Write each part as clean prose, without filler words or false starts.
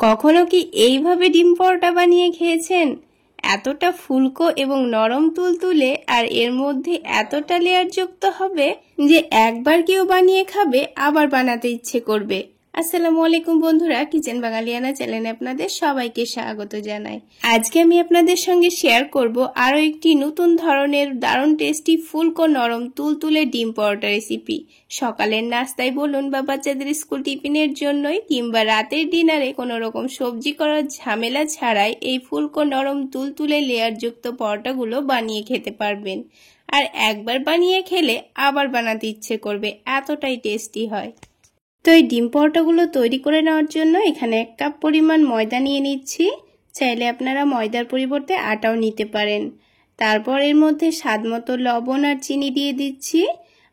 কখনো কি এইভাবে ডিম পরোটা বানিয়ে খেয়েছেন? এতটা ফুলকো এবং নরম তুলতুলে আর এর মধ্যে এতটা লেয়ার যুক্ত হবে যে একবার কেউ বানিয়ে খাবে আবার বানাতে ইচ্ছে করবে। আসসালামু আলাইকুম বন্ধুরা, কিচেন বাঙালিয়ানা চ্যানেলে আপনাদের সবাইকে স্বাগত জানাই। আজকে আমি আপনাদের সঙ্গে শেয়ার করব আরো একটি নতুন ধরনের দারুণ টেস্টি ফুলকো নরম তুলতুলে ডিম পরোটা রেসিপি। সকালের নাস্তায় বলুন বা বাচ্চাদের স্কুল টিফিনের জন্যই কিংবা রাতের ডিনারে কোনো রকম সবজি করার ঝামেলা ছাড়াই এই ফুলকো নরম তুলতুলে লেয়ার যুক্ত পরোটাগুলো বানিয়ে খেতে পারবেন। আর একবার বানিয়ে খেলে আবার বানাতে ইচ্ছে করবে, এতটাই টেস্টি হয়। তো এই ডিম পরোটাগুলো তৈরি করে নেওয়ার জন্য এখানে 1 কাপ পরিমাণ ময়দা নিয়ে নিচ্ছি। চাইলে আপনারা ময়দার পরিবর্তে আটাও নিতে পারেন। তারপর এর মধ্যে স্বাদমতো লবণ আর চিনি দিয়ে দিচ্ছি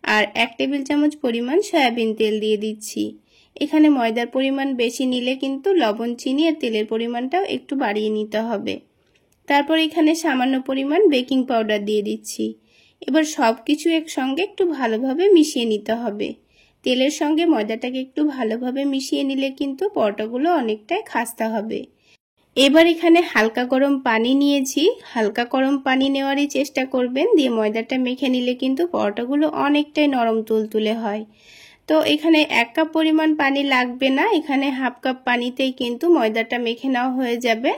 আর 1 টেবিল চামচ পরিমাণ সয়াবিন তেল দিয়ে দিচ্ছি। এখানে ময়দার পরিমাণ বেশি নিলে কিন্তু লবণ, চিনি আর তেলের পরিমাণটাও একটু বাড়িয়ে নিতে হবে। তারপর এখানে সামান্য পরিমাণ বেকিং পাউডার দিয়ে দিচ্ছি। এবার সব কিছু একসঙ্গে একটু ভালোভাবে মিশিয়ে নিতে হবে। তেলের সঙ্গে ময়দাটাকে একটু ভালোভাবে মিশিয়ে নিলে কিন্তু পরোটাগুলো অনেকটাই খাস্তা হবে। এবার এখানে হালকা গরম পানি নিয়েছি। হালকা গরম পানি নেওয়ারই চেষ্টা করবেন, দিয়ে ময়দাটা মেখে নিলে কিন্তু পরোটাগুলো অনেকটাই নরম তুলতুলে হয়। তো এখানে 1 কাপ পরিমাণ পানি লাগবে না, এখানে হাফ কাপ পানিতেই কিন্তু ময়দাটা মেখে নেওয়া হয়ে যাবে।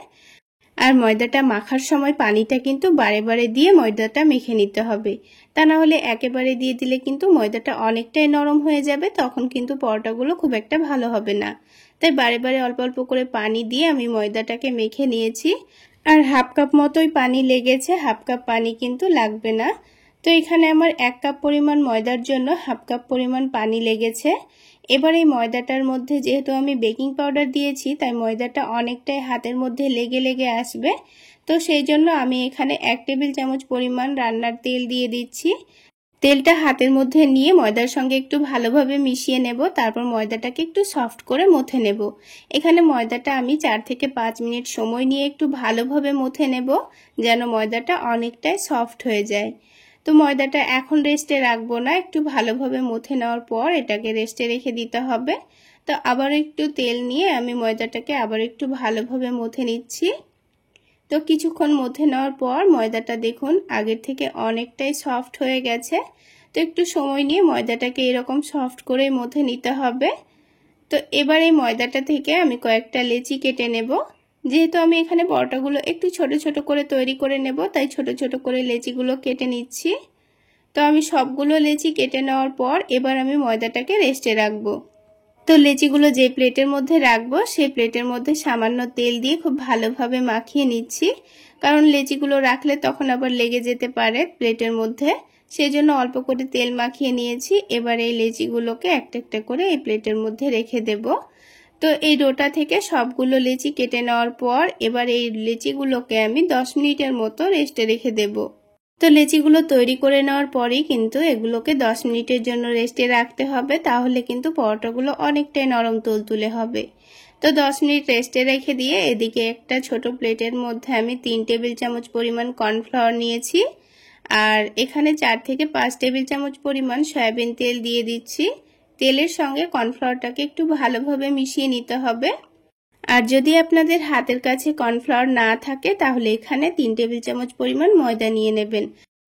আর ময়দাটা মাখার সময় পানিটা কিন্তু বারে বারে দিয়ে ময়দাটা মেখে নিতে হবে, তা না হলে একেবারে দিয়ে দিলে কিন্তু ময়দাটা অনেকটাই নরম হয়ে যাবে, তখন কিন্তু পরোটাগুলো খুব একটা ভালো হবে না। তাই বারে বারে অল্প অল্প করে পানি দিয়ে আমি ময়দাটাকে মেখে নিয়েছি। আর হাফ কাপ মতোই পানি লেগেছে, হাফ কাপ পানি কিন্তু লাগবে না। তো এখানে আমার 1 কাপ পরিমাণ ময়দার জন্য হাফ কাপ পরিমাণ পানি লেগেছে। এবার এই ময়দাটার মধ্যে যেহেতু আমি বেকিং পাউডার দিয়েছি, তাই ময়দাটা অনেকটাই হাতের মধ্যে লেগে লেগে আসবে। তো সেই জন্য আমি এখানে 1 টেবিল চামচ পরিমাণ রান্নার তেল দিয়ে দিচ্ছি। তেলটা হাতের মধ্যে নিয়ে ময়দার সঙ্গে একটু ভালোভাবে মিশিয়ে নেব, তারপর ময়দাটাকে একটু সফট করে মথে নেব। এখানে ময়দাটা আমি 4 থেকে 5 মিনিট সময় নিয়ে একটু ভালোভাবে মথে নেব, যেন ময়দাটা অনেকটাই সফট হয়ে যায়। তো ময়দাটা এখন রেস্টে রাখবো না, একটু ভালোভাবে মথে নেওয়ার পর এটাকে রেস্টে রেখে দিতে হবে। তো আবার একটু তেল নিয়ে আমি ময়দাটাকে আবার একটু ভালোভাবে মথে নিচ্ছি। তো কিছুক্ষণ মথে নেওয়ার পর ময়দাটা দেখুন আগের থেকে অনেকটাই সফট হয়ে গেছে। তো একটু সময় নিয়ে ময়দাটাকে এরকম সফট করে মথে নিতে হবে। তো এবার এই ময়দাটা থেকে আমি কয়েকটা লেচি কেটে নেব। যেহেতু আমি এখানে পরোটাগুলো একটু ছোট ছোট করে তৈরি করে নেব, তাই ছোট ছোট করে লেচিগুলো কেটে নিচ্ছি। তো আমি সবগুলো লেচি কেটে নেওয়ার পর এবার আমি ময়দাটাকে রেস্টে রাখবো। তো লেচিগুলো যে প্লেটের মধ্যে রাখবো সেই প্লেটের মধ্যে সামান্য তেল দিয়ে খুব ভালোভাবে মাখিয়ে নিচ্ছি, কারণ লেচিগুলো রাখলে তখন আবার লেগে যেতে পারে প্লেটের মধ্যে, সেজন্য অল্প করে তেল মাখিয়ে নিয়েছি। এবার এই লেচিগুলোকে একটা একটা করে এই প্লেটের মধ্যে রেখে দেব। তো এই ডোটা থেকে সবগুলো লেচি কেটে নেওয়ার পর এবার এই লেচিগুলোকে আমি 10 মিনিটের মতো রেস্টে রেখে দেব। তো লেচিগুলো তৈরি করে নেওয়ার পরেই কিন্তু এগুলোকে 10 মিনিটের জন্য রেস্টে রাখতে হবে, তাহলে কিন্তু পরোটাগুলো অনেকটাই নরম তুলতুলে হবে। তো 10 মিনিট রেস্টে রেখে দিয়ে এদিকে একটা ছোট প্লেটের মধ্যে আমি 3 টেবিল চামচ পরিমাণ কর্নফ্লাওয়ার নিয়েছি আর এখানে 4 থেকে 5 টেবিল চামচ পরিমাণ সয়াবিন তেল দিয়ে দিচ্ছি। তেলের সঙ্গে কর্নফ্লাওয়ারটাকে একটু ভালোভাবে মিশিয়ে নিতে হবে। আর যদি আপনাদের হাতের কাছে কর্নফ্লাওয়ার না থাকে তাহলে এখানে 3 টেবিল চামচ পরিমাণ ময়দা নিয়ে নেবেন।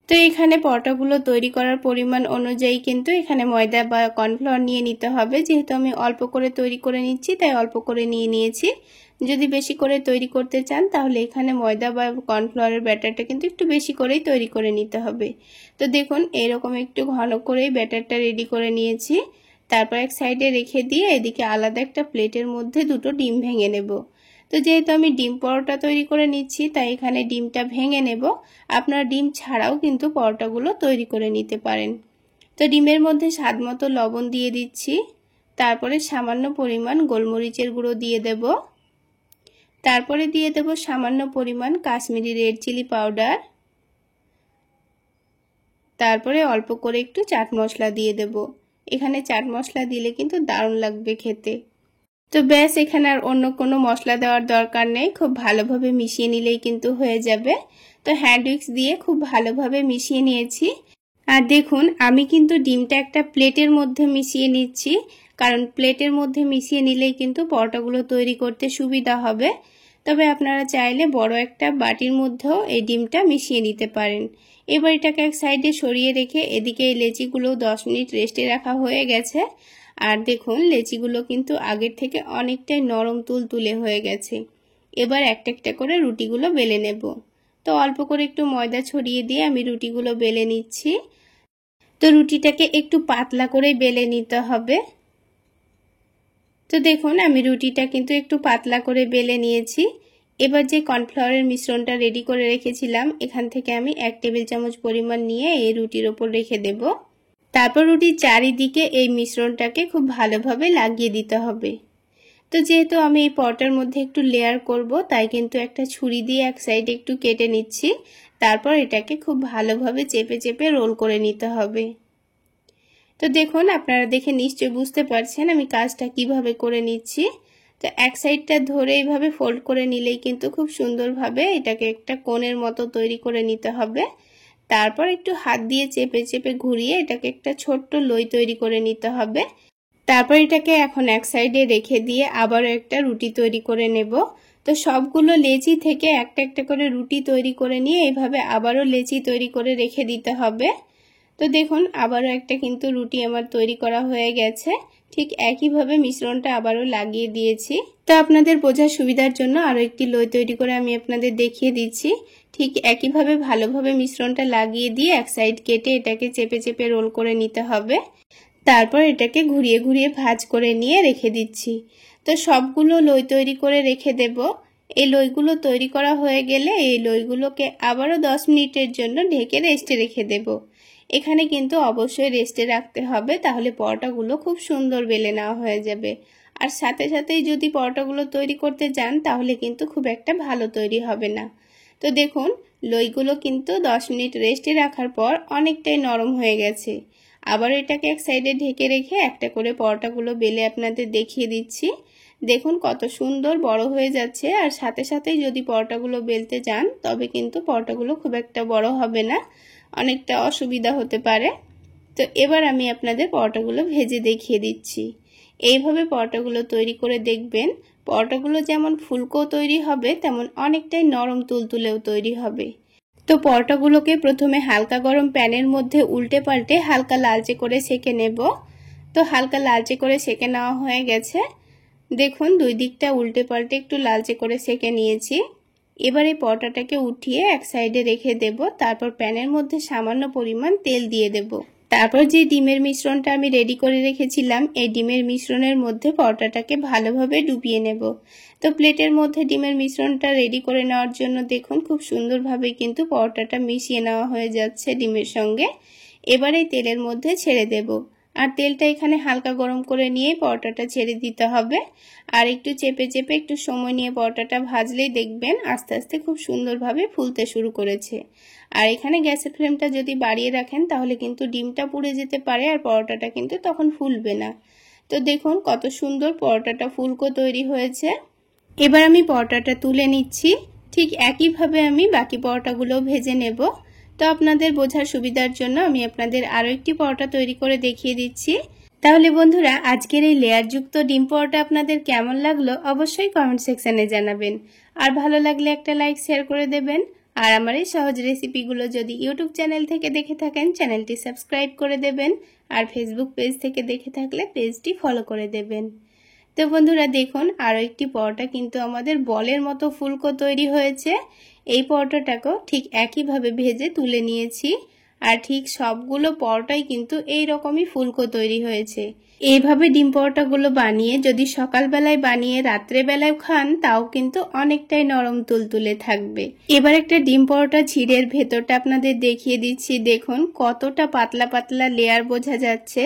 তো এখানে পরোটাগুলো তৈরি করার পরিমাণ অনুযায়ী কিন্তু এখানে ময়দা বা কর্নফ্লাওয়ার নিয়ে নিতে হবে। যেহেতু আমি অল্প করে তৈরি করে নিচ্ছি তাই অল্প করে নিয়ে নিয়েছি। যদি বেশি করে তৈরি করতে চান তাহলে এখানে ময়দা বা কর্নফ্লাওয়ারের ব্যাটারটা কিন্তু একটু বেশি করেই তৈরি করে নিতে হবে। তো দেখুন এরকম একটু ঘন করেই ব্যাটারটা রেডি করে নিয়েছি। তারপর এক সাইডে রেখে দিয়ে এদিকে আলাদা একটা প্লেটের মধ্যে দুটো ডিম ভেঙে নেব। তো যেহেতু আমি ডিম পরোটা তৈরি করে নিচ্ছি তাই এখানে ডিমটা ভেঙে নেব। আপনারা ডিম ছাড়াও কিন্তু পরোটাগুলো তৈরি করে নিতে পারেন। তো ডিমের মধ্যে স্বাদমতো লবণ দিয়ে দিচ্ছি, তারপরে সামান্য পরিমাণ গোলমরিচের গুঁড়ো দিয়ে দেব, তারপরে দিয়ে দেব সামান্য পরিমাণ কাশ্মীরি রেড চিলি পাউডার, তারপরে অল্প করে একটু চাট মশলা দিয়ে দেব। এখানে চাট মশলা দিলে কিন্তু দারুণ লাগবে খেতে। তো ব্যাস, এখানে আর অন্য কোনো মশলা দেওয়ার দরকার নেই, খুব ভালোভাবে মিশিয়ে নিলেই কিন্তু হয়ে যাবে। তো হ্যান্ড উইক্স দিয়ে খুব ভালোভাবে মিশিয়ে নিয়েছি। আর দেখুন আমি কিন্তু ডিমটা একটা প্লেটের মধ্যে মিশিয়ে নিচ্ছি, কারণ প্লেটের মধ্যে মিশিয়ে নিলেই কিন্তু পরোটাগুলো তৈরি করতে সুবিধা হবে। তবে আপনারা চাইলে বড় একটা বাটির মধ্যেও এই ডিমটা মিশিয়ে নিতে পারেন। এবার এটাকে এক সাইডে সরিয়ে রেখে এদিকে এই লেচিগুলো 10 মিনিট রেস্টে রাখা হয়ে গেছে। আর দেখুন লেচিগুলো কিন্তু আগের থেকে অনেকটাই নরম তুলতুলে হয়ে গেছে। এবার একটা একটা করে রুটিগুলো বেলে নেব। তো অল্প করে একটু ময়দা ছড়িয়ে দিয়ে আমি রুটিগুলো বেলে নিচ্ছি। তো রুটিটাকে একটু পাতলা করে বেলে নিতে হবে। তো দেখুন আমি রুটিটা কিন্তু একটু পাতলা করে বেলে নিয়েছি। এবার যে কর্নফ্লাওয়ারের মিশ্রণটা রেডি করে রেখেছিলাম এখান থেকে আমি 1 টেবিল চামচ পরিমাণ নিয়ে এই রুটির ওপর রেখে দেব। তারপর রুটির চারিদিকে এই মিশ্রণটাকে খুব ভালোভাবে লাগিয়ে দিতে হবে। তো যেহেতু আমি এই পরোটার মধ্যে একটু লেয়ার করব, তাই কিন্তু একটা ছুরি দিয়ে এক সাইডে একটু কেটে নিচ্ছি। তারপর এটাকে খুব ভালোভাবে চেপে চেপে রোল করে নিতে হবে। তো দেখুন আপনারা দেখে নিশ্চয়ই বুঝতে পারছেন আমি কাজটা কিভাবে করে নিচ্ছি। তো এক সাইডটা ধরে এইভাবে ফোল্ড করে নিলেই কিন্তু খুব সুন্দরভাবে এটাকে একটা কোণের মতো তৈরি করে নিতে হবে। তারপর একটু হাত দিয়ে চেপে চেপে ঘুরিয়ে এটাকে একটা ছোট্ট লই তৈরি করে নিতে হবে। তারপর এটাকে এখন এক সাইডে রেখে দিয়ে আবারও একটা রুটি তৈরি করে নেব। তো সবগুলো লেচি থেকে একটা একটা করে রুটি তৈরি করে নিয়ে এইভাবে আবারও লেচি তৈরি করে রেখে দিতে হবে। তো দেখুন আবারও একটা কিন্তু রুটি আমার তৈরি করা হয়ে গেছে। ঠিক একইভাবে মিশ্রণটা আবারও লাগিয়ে দিয়েছি। তো আপনাদের বোঝার সুবিধার জন্য আরও একটি লই তৈরি করে আমি আপনাদের দেখিয়ে দিচ্ছি। ঠিক একইভাবে ভালোভাবে মিশ্রণটা লাগিয়ে দিয়ে এক সাইড কেটে এটাকে চেপে চেপে রোল করে নিতে হবে। তারপর এটাকে ঘুরিয়ে ঘুরিয়ে ভাঁজ করে নিয়ে রেখে দিচ্ছি। তো সবগুলো লই তৈরি করে রেখে দেব। এই লইগুলো তৈরি করা হয়ে গেলে এই লইগুলোকে আবারও 10 মিনিটের জন্য ঢেকে রেস্টে রেখে দেব। এখানে কিন্তু অবশ্যই রেস্টে রাখতে হবে, তাহলে পরোটাগুলো খুব সুন্দর বেলে নেওয়া হয়ে যাবে। আর সাথে সাথেই যদি পরোটাগুলো তৈরি করতে যান তাহলে কিন্তু খুব একটা ভালো তৈরি হবে না। তো দেখুন লইগুলো কিন্তু 10 মিনিট রেস্টে রাখার পর অনেকটাই নরম হয়ে গেছে। আবার এটাকে এক সাইডে ঢেকে রেখে একটা করে পরোটাগুলো বেলে আপনাদের দেখিয়ে দিচ্ছি। দেখুন কত সুন্দর বড় হয়ে যাচ্ছে। আর সাথে সাথেই যদি পরোটাগুলো বেলতে যান তবে কিন্তু পরোটাগুলো খুব একটা বড় হবে না, অনেকটা অসুবিধা হতে পারে। তো এবার আমি আপনাদের পরোটাগুলো ভেজে দেখিয়ে দিচ্ছি। এইভাবে পরোটাগুলো তৈরি করে দেখবেন, পরোটাগুলো যেমন ফুলকো তৈরি হবে তেমন অনেকটাই নরম তুলতুলেও তৈরি হবে। তো পরোটাগুলোকে প্রথমে হালকা গরম প্যানের মধ্যে উল্টে পাল্টে হালকা লালচে করে সেঁকে নেব। তো হালকা লালচে করে সেঁকে নেওয়া হয়ে গেছে। দেখুন দুই দিকটা উল্টে পাল্টে একটু লালচে করে সেঁকে নিয়েছি। এবার এই পরোটাটাকে উঠিয়ে এক সাইডে রেখে দেব। তারপর প্যানের মধ্যে সামান্য পরিমাণ তেল দিয়ে দেব। তারপর যে ডিমের মিশ্রণটা আমি রেডি করে রেখেছিলাম এই ডিমের মিশ্রণের মধ্যে পরোটাটাকে ভালোভাবে ডুবিয়ে নেব। তো প্লেটের মধ্যে ডিমের মিশ্রণটা রেডি করে নেওয়ার জন্য দেখুন খুব সুন্দরভাবে কিন্তু পরোটাটা মিশিয়ে নেওয়া হয়ে যাচ্ছে ডিমের সঙ্গে। এবার এই তেলের মধ্যে ছেড়ে দেব। আর তেলটা এখানে হালকা গরম করে নিয়ে পরোটাটা ছেড়ে দিতে হবে। আর একটু চেপে চেপে একটু সময় নিয়ে পরোটাটা ভাজলেই দেখবেন আস্তে আস্তে খুব সুন্দরভাবে ফুলতে শুরু করেছে। আর এখানে গ্যাসের ফ্লেমটা যদি বাড়িয়ে রাখেন তাহলে কিন্তু ডিমটা পুড়ে যেতে পারে আর পরোটাটা কিন্তু তখন ফুলবে না। তো দেখুন কত সুন্দর পরোটাটা ফুলকো তৈরি হয়েছে। এবার আমি পরোটাটা তুলে নিচ্ছি। ঠিক একইভাবে আমি বাকি পরোটাগুলো ভেজে নেব। তো আপনাদের বোঝার সুবিধার জন্য আমি আপনাদের আরও একটি পরোটা তৈরি করে দেখিয়ে দিচ্ছি। তাহলে বন্ধুরা আজকের এই লেয়ারযুক্ত ডিম পরোটা আপনাদের কেমন লাগলো অবশ্যই কমেন্ট সেকশনে জানাবেন। আর ভালো লাগলে একটা লাইক শেয়ার করে দেবেন। আর আমার এই সহজ রেসিপিগুলো যদি ইউটিউব চ্যানেল থেকে দেখে থাকেন চ্যানেলটি সাবস্ক্রাইব করে দেবেন। আর ফেসবুক পেজ থেকে দেখে থাকলে পেজটি ফলো করে দেবেন। তো বন্ধুরা দেখুন আরও একটি পরোটা কিন্তু আমাদের বলের মতো ফুলকো তৈরি হয়েছে। এই পরোটাটাকেও ঠিক একইভাবে ভেজে তুলে নিয়েছি। আর ঠিক সবগুলো পরোটাই কিন্তু এই রকমই ফুলকো তৈরি হয়েছে। এইভাবে ডিম পরোটাগুলো বানিয়ে যদি সকালবেলায় বানিয়ে রাত্রেবেলায় খান তাও কিন্তু অনেকটাই নরম তুলতুলে থাকবে। এবার একটা ডিম পরোটা ছিঁড়ের ভেতরটা আপনাদের দেখিয়ে দিচ্ছি। দেখুন কতটা পাতলা পাতলা লেয়ার বোঝা যাচ্ছে।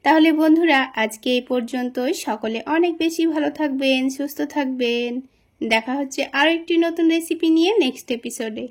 তাহলে বন্ধুরা আজকে এই পর্যন্তই। সকলে অনেক বেশি ভালো থাকবেন, সুস্থ থাকবেন। দেখা হচ্ছে আরো একটি নতুন রেসিপি নিয়ে নেক্সট এপিসোডে।